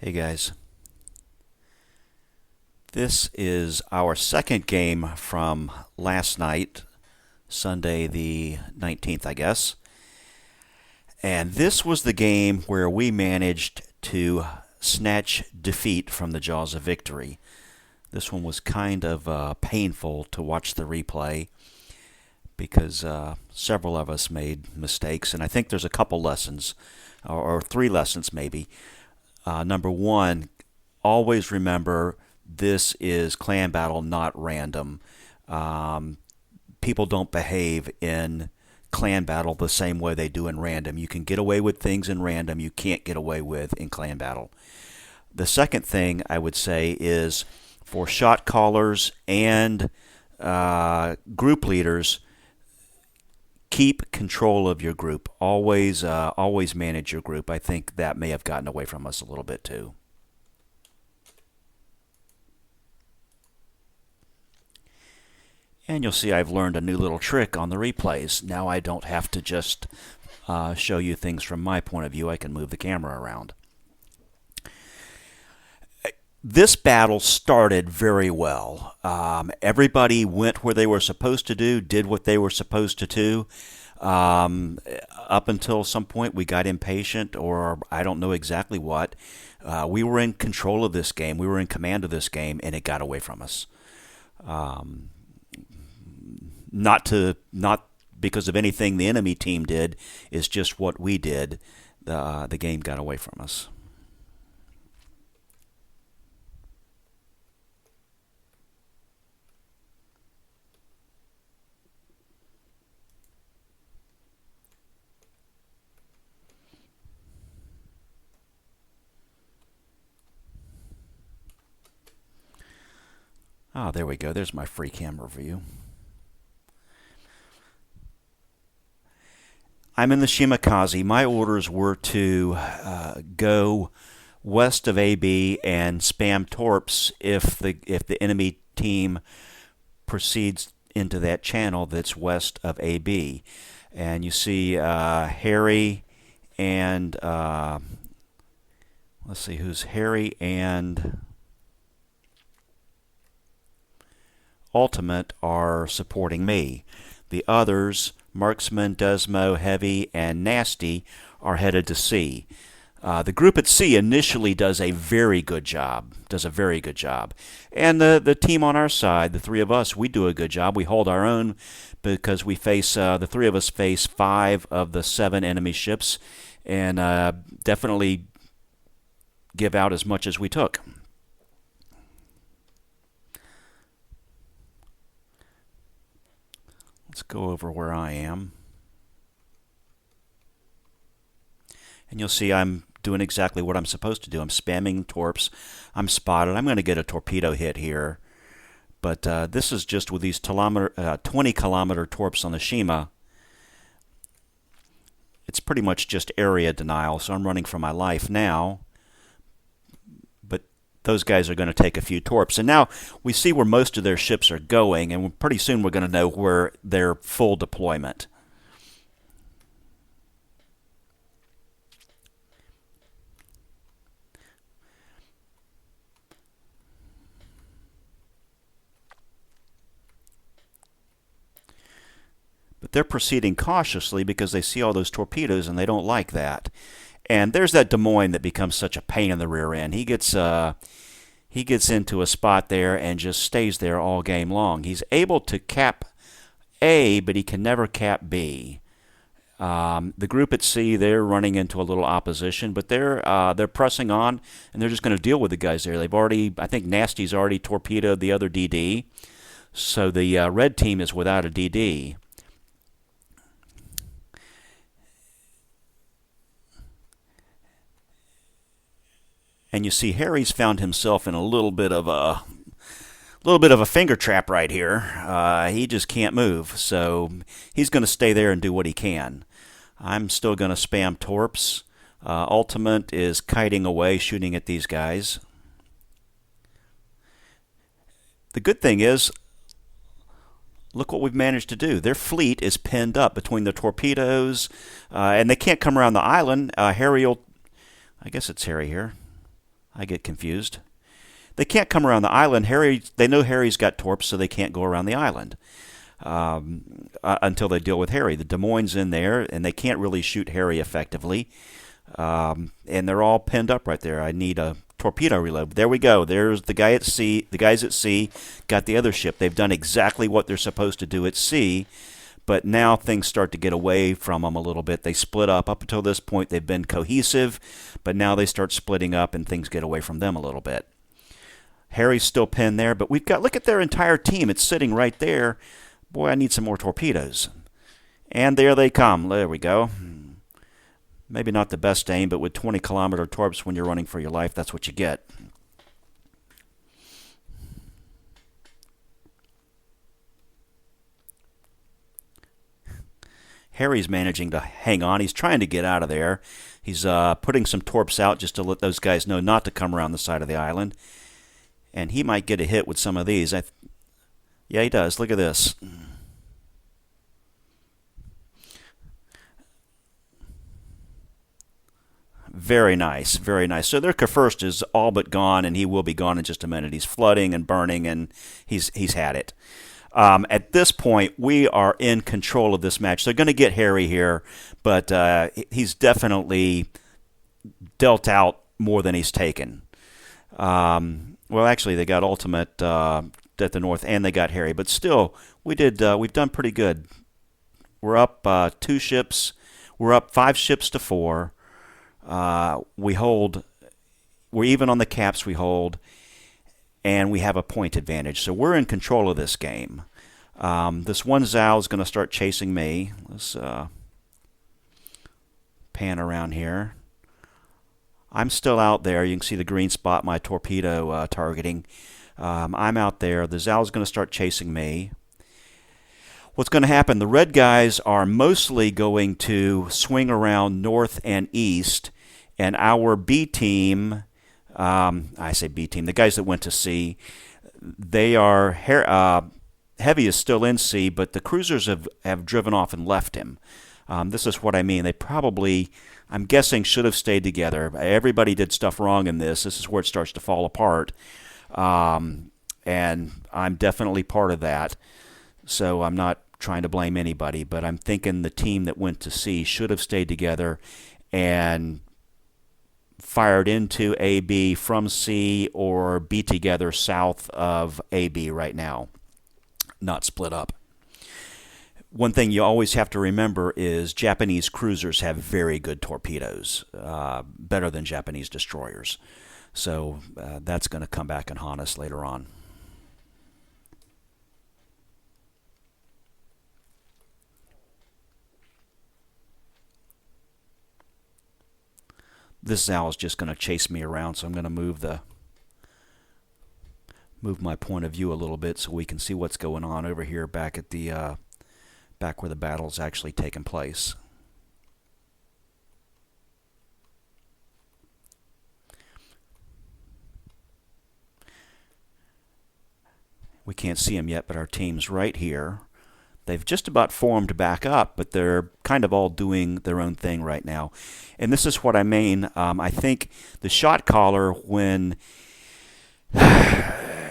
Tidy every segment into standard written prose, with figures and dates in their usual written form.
Hey guys, this is our second game from last night, Sunday the 19th, I guess. And this was the game where we managed to snatch defeat from the jaws of victory. This one was kind of painful to watch the replay because several of us made mistakes, and I think there's a couple lessons, or three lessons maybe. Number one, always remember this is clan battle, not random. People don't behave in clan battle the same way they do in random. You can get away with things in random you can't get away with in clan battle. The second thing I would say is for shot callers and group leaders, keep control of your group. Always manage your group. I think that may have gotten away from us a little bit too. And you'll see I've learned a new little trick on the replays. Now I don't have to just show you things from my point of view. I can move the camera around. This battle started very well. Everybody went where they were supposed to do, did what they were supposed to do. Up until some point, we got impatient, or I don't know exactly what. We were in control of this game. We were in command of this game, and it got away from us. Not because of anything the enemy team did. It's just what we did. The game got away from us. Ah, there we go. There's my free camera view. I'm in the Shimakaze. My orders were to go west of AB and spam torps if the enemy team proceeds into that channel that's west of AB. And you see Harry and let's see who's Harry and Ultimate are supporting me. The others, Marksman, Desmo, Heavy, and Nasty, are headed to C. The group at C initially does a very good job. And the team on our side, the three of us, we do a good job. We hold our own because we face, the three of us face 5 of the 7 enemy ships and definitely give out as much as we took. Let's go over where I am. And you'll see I'm doing exactly what I'm supposed to do. I'm spamming torps. I'm spotted. I'm going to get a torpedo hit here. But this is just with these 20-kilometer torps on the Shima. It's pretty much just area denial, so I'm running for my life now. Those guys are going to take a few torps. And now we see where most of their ships are going, and pretty soon we're going to know where their full deployment. But they're proceeding cautiously because they see all those torpedoes and they don't like that. And there's that Des Moines that becomes such a pain in the rear end. He gets into a spot there and just stays there all game long. He's able to cap A, but he can never cap B. The group at C, they're running into a little opposition, but they're pressing on, and they're just going to deal with the guys there. I think Nasty's already torpedoed the other DD, so the red team is without a DD. And you see Harry's found himself in a little bit of a finger trap right here. He just can't move, so he's going to stay there and do what he can. I'm still going to spam torps. Ultimate is kiting away, shooting at these guys. The good thing is, look what we've managed to do. Their fleet is pinned up between the torpedoes, and they can't come around the island. I guess it's Harry here. I get confused. They can't come around the island. They know Harry's got torps, so they can't go around the island until they deal with Harry. The Des Moines in there, and they can't really shoot Harry effectively. And they're all pinned up right there. I need a torpedo reload. There we go. There's the guy at sea. The guys at sea got the other ship. They've done exactly what they're supposed to do at sea. But now things start to get away from them a little bit. They split up. Up until this point, they've been cohesive, but now they start splitting up and things get away from them a little bit. Harry's still pinned there, but look at their entire team. It's sitting right there. Boy, I need some more torpedoes. And there they come. There we go. Maybe not the best aim, but with 20-kilometer torps when you're running for your life, that's what you get. Harry's managing to hang on. He's trying to get out of there. He's putting some torps out just to let those guys know not to come around the side of the island. And he might get a hit with some of these. Yeah, he does. Look at this. Very nice, very nice. So their first is all but gone, and he will be gone in just a minute. He's flooding and burning, and he's had it. At this point, we are in control of this match. They're going to get Harry here, but he's definitely dealt out more than he's taken. Well, actually, they got Ultimate at the north, and they got Harry. But still, we've done pretty good. We're up 2 ships. We're up 5 ships to 4. We're even on the caps we hold, and we have a point advantage. So we're in control of this game. This one Zao is going to start chasing me. Let's pan around here. I'm still out there. You can see the green spot, my torpedo targeting. I'm out there. The Zao is going to start chasing me. What's going to happen, the red guys are mostly going to swing around north and east, and our B team, I say B team, the guys that went to sea, they are, Heavy is still in sea, but the cruisers have driven off and left him. This is what I mean. They probably, I'm guessing, should have stayed together. Everybody did stuff wrong in this. This is where it starts to fall apart. And I'm definitely part of that. So I'm not trying to blame anybody, but I'm thinking the team that went to sea should have stayed together and fired into AB from sea or be together south of AB right now, not split up. One thing you always have to remember is Japanese cruisers have very good torpedoes, better than Japanese destroyers. So that's going to come back and haunt us later on. This Zao is just going to chase me around, so I'm going to move my point of view a little bit so we can see what's going on over here back at the back where the battle's actually taking place. We can't see them yet, but our team's right here. They've just about formed back up, but they're kind of all doing their own thing right now. And this is what I mean. I think the shot caller, when a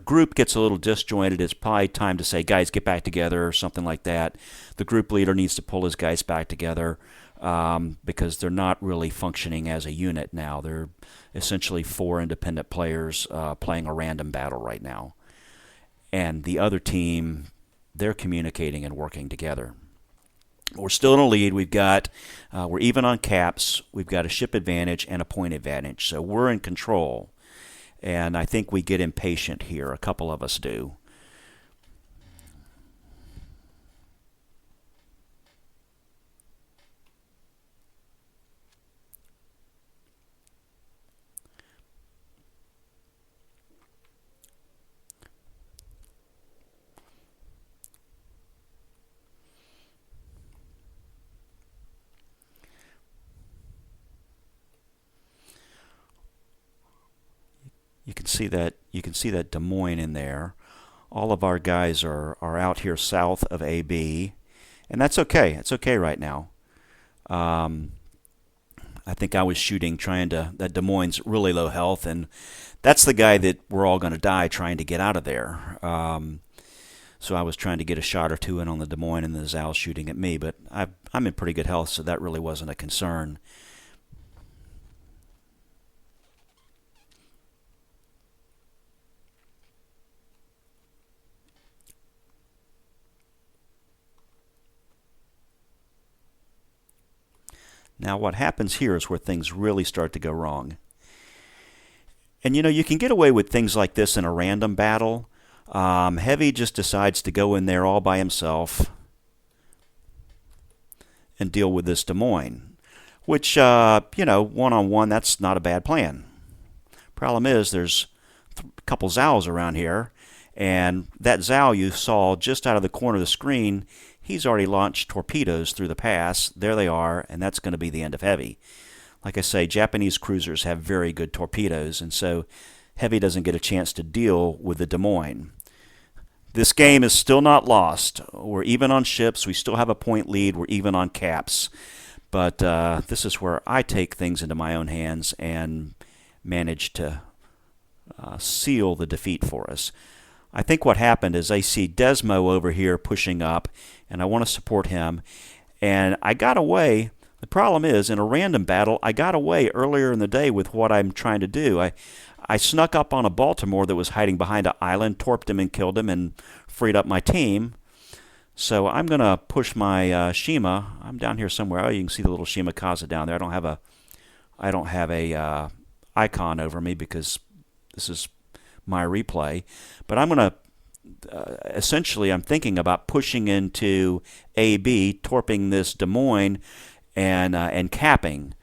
group gets a little disjointed, it's probably time to say, guys, get back together or something like that. The group leader needs to pull his guys back together because they're not really functioning as a unit now. They're essentially 4 independent players playing a random battle right now. And the other team, they're communicating and working together. We're still in a lead. We're even on caps. We've got a ship advantage and a point advantage. So we're in control. And I think we get impatient here. A couple of us do. You can see that Des Moines in there. All of our guys are out here south of AB, and that's okay. It's okay right now. I think I was shooting trying to, that Des Moines really low health, and that's the guy that we're all going to die trying to get out of there. So I was trying to get a shot or two in on the Des Moines, and the Zal's shooting at me, but I'm in pretty good health, so that really wasn't a concern. Now what happens here is where things really start to go wrong. And you can get away with things like this in a random battle. Heavy just decides to go in there all by himself and deal with this Des Moines, which, one-on-one, that's not a bad plan. Problem is, there's a couple Zals around here, and that Zal you saw just out of the corner of the screen, he's already launched torpedoes through the pass. There they are, and that's going to be the end of Heavy. Like I say, Japanese cruisers have very good torpedoes, and so Heavy doesn't get a chance to deal with the Des Moines. This game is still not lost. We're even on ships. We still have a point lead. We're even on caps. But this is where I take things into my own hands and manage to seal the defeat for us. I think what happened is I see Desmo over here pushing up, and I want to support him. And I got away. The problem is, in a random battle, I got away earlier in the day with what I'm trying to do. I snuck up on a Baltimore that was hiding behind an island, torped him and killed him, and freed up my team. So I'm going to push my Shima. I'm down here somewhere. Oh, you can see the little Shimakaze down there. I don't have a icon over me because this is my replay. But I'm going to essentially, I'm thinking about pushing into AB, torping this Des Moines, and capping.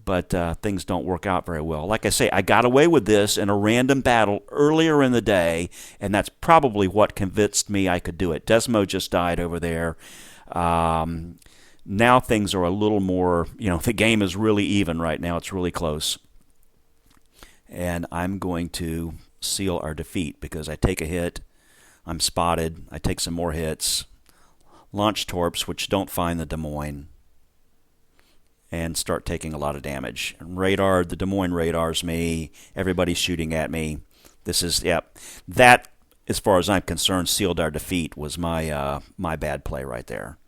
But things don't work out very well. Like I say, I got away with this in a random battle earlier in the day, and that's probably what convinced me I could do it. Desmo just died over there. Now things are a little more, the game is really even right now. It's really close. And I'm going to seal our defeat because I take a hit, I'm spotted, I take some more hits, launch torps, which don't find the Des Moines, and start taking a lot of damage. Radar, the Des Moines radars me. Everybody's shooting at me. That, as far as I'm concerned, sealed our defeat. Was my bad play right there.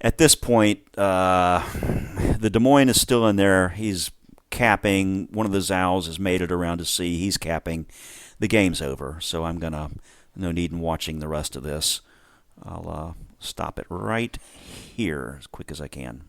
At this point, the Des Moines is still in there. He's capping. One of the Zals has made it around to sea. He's capping. The game's over. So no need in watching the rest of this. I'll stop it right here as quick as I can.